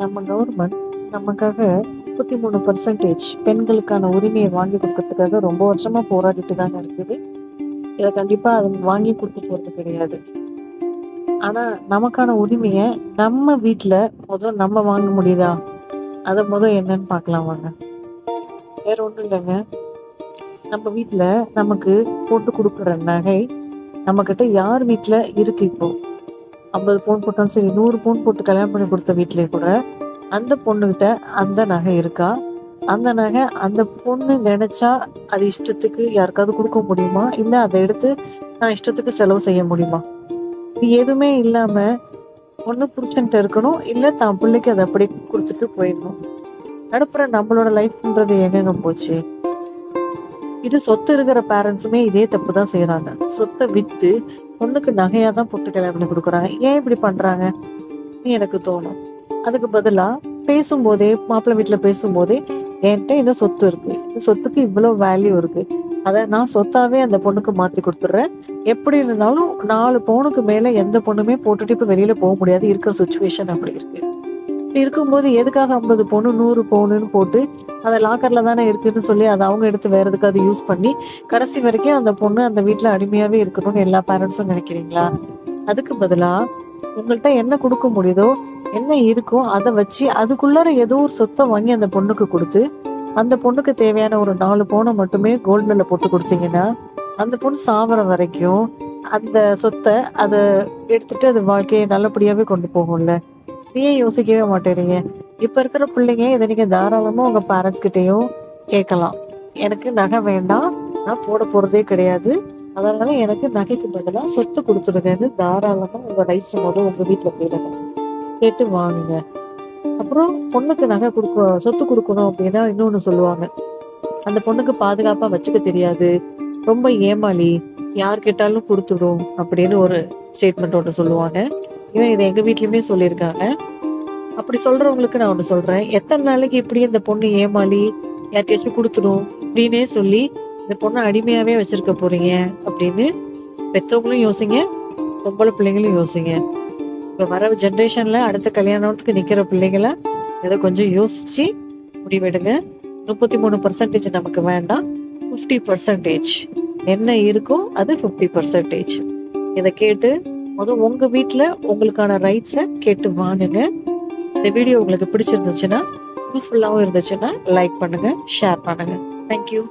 நம்ம கவர்மெண்ட் நமக்காக 33% பெண்களுக்கான உரிமையை வாங்கி கொடுக்கறதுக்காக ரொம்ப வருஷமா போராடிட்டு தாங்க இருக்குது. இதை கண்டிப்பா அது வாங்கி கொடுக்க போறது கிடையாது. ஆனா நமக்கான உரிமைய நம்ம வீட்டுல நம்ம வாங்க முடியுதா? அத என்னன்னு பார்க்கலாம் வாங்க. வேற ஒண்ணும் இல்லைங்க. நம்ம வீட்டுல நமக்கு போட்டு கொடுக்குற நகை நம்ம கிட்ட யார் வீட்டுல இருக்கு? இப்போ 50 பவுன் போட்டாலும் சரி, 100 பவுன் போட்டு கல்யாணம் பண்ணி கொடுத்த வீட்லயே கூட அந்த பொண்ணுகிட்ட அந்த நகை இருக்கா? அந்த நகை அந்த பொண்ணு நினைச்சா அது இஷ்டத்துக்கு யாருக்காவது கொடுக்க முடியுமா? இல்ல அதை எடுத்து நான் இஷ்டத்துக்கு செலவு செய்ய முடியுமா? இது எதுவுமே இல்லாம ஒண்ணு புருஷன்ட்ட இருக்கணும், இல்ல தான் பிள்ளைக்கு அதை அப்படி கொடுத்துட்டு போயிடணும். நடுப்புற நம்மளோட லைஃப்ன்றது எங்கெங்க போச்சு? இது சொத்து இருக்கிற பேரண்ட்ஸுமே இதே தப்புதான் செய்யறாங்க. சொத்தை வித்து பொண்ணுக்கு நகையா தான் போட்டு கல்யாணம் பண்ணி கொடுக்குறாங்க. ஏன் இப்படி பண்றாங்க எனக்கு தோணும். அதுக்கு பதிலா பேசும்போதே, மாப்பிள்ளை வீட்டுல பேசும்போதே, என்கிட்ட இந்த சொத்து இருக்கு, இந்த சொத்துக்கு இவ்வளவு வேல்யூ இருக்கு, அத நான் சொத்தாவே அந்த பொண்ணுக்கு மாத்தி கொடுத்துடுறேன். எப்படி இருந்தாலும் 4 பவுனுக்கு மேல எந்த பொண்ணுமே போட்டுட்டு இப்ப வெளியில போக முடியாது. இருக்கிற சுச்சுவேஷன் அப்படி இருக்கு. இப்படி இருக்கும்போது எதுக்காக 50 பவுனு 100 பவுனுன்னு போட்டு அதை லாக்கர்ல தானே இருக்குன்னு சொல்லி அதை அவங்க எடுத்து வேற எதுக்காவது யூஸ் பண்ணி கடைசி வரைக்கும் அந்த பொண்ணு அந்த வீட்டுல அடிமையாவே இருக்கணும்னு எல்லா பேரண்ட்ஸும் நினைக்கிறீங்களா? அதுக்கு பதிலா உங்கள்கிட்ட என்ன கொடுக்க முடியுதோ, என்ன இருக்கோ அதை வச்சு அதுக்குள்ளார ஏதோ ஒரு சொத்தை வாங்கி அந்த பொண்ணுக்கு கொடுத்து அந்த பொண்ணுக்கு தேவையான ஒரு 4 பவுனை மட்டுமே கோல்டுல போட்டு கொடுத்தீங்கன்னா அந்த பொண்ணு சாவர வரைக்கும் அந்த சொத்தை அதை எடுத்துட்டு அது வாழ்க்கையை நல்லபடியாவே கொண்டு போகும்ல. ஏன் யோசிக்கவே மாட்டேறீங்க? இப்ப இருக்கிற பிள்ளைங்க இதை நீங்க தாராளமா உங்க பேரண்ட்ஸ் கிட்டயும் கேட்கலாம். எனக்கு நகை வேண்டாம், நான் போட போறதே கிடையாது, அதனால எனக்கு நகைக்கு பதிலா சொத்து கொடுத்துருங்கன்னு தாராளமா உங்க ரைட்ஸ் உங்க வீட்டுல போயிடுங்க, கேட்டு வாங்குங்க. அப்புறம் பொண்ணுக்கு நகை சொத்து கொடுக்கணும் அப்படின்னா இன்னொன்னு சொல்லுவாங்க, அந்த பொண்ணுக்கு பாதுகாப்பா வச்சுக்க தெரியாது, ரொம்ப ஏமாளி, யார் கேட்டாலும் கொடுத்துடும் அப்படின்னு ஒரு ஸ்டேட்மெண்ட் ஒன்று சொல்லுவாங்க. இதை எங்க வீட்லயுமே சொல்லியிருக்காங்க. அப்படி சொல்றவங்களுக்கு நான் ஒண்ணு சொல்றேன், எத்தனை நாளைக்கு இப்படி இந்த பொண்ணு ஏமாளி, யார்ட்டாச்சும் கொடுத்துடும் அப்படின்னே சொல்லி இந்த பொண்ணை அடிமையாவே வச்சிருக்க போறீங்க அப்படின்னு பெத்தவங்களும் யோசிங்க, பொம்பளை பிள்ளைங்களும் யோசிங்க. இப்ப வர ஜென்ரேஷன்ல அடுத்த கல்யாணத்துக்கு நிக்கிற பிள்ளைங்கள இதை கொஞ்சம் யோசிச்சு முடிவெடுங்க. 33% நமக்கு வேண்டாம், 50% என்ன இருக்கோ அது 50%. இதை கேட்டு உங்க வீட்டுல உங்களுக்கான ரைட்ஸ கேட்டு வாங்குங்க. இந்த வீடியோ உங்களுக்கு பிடிச்சிருந்துச்சுன்னா, யூஸ்ஃபுல்லாவும் இருந்துச்சுன்னா லைக் பண்ணுங்க, ஷேர் பண்ணுங்க. தேங்க்யூ.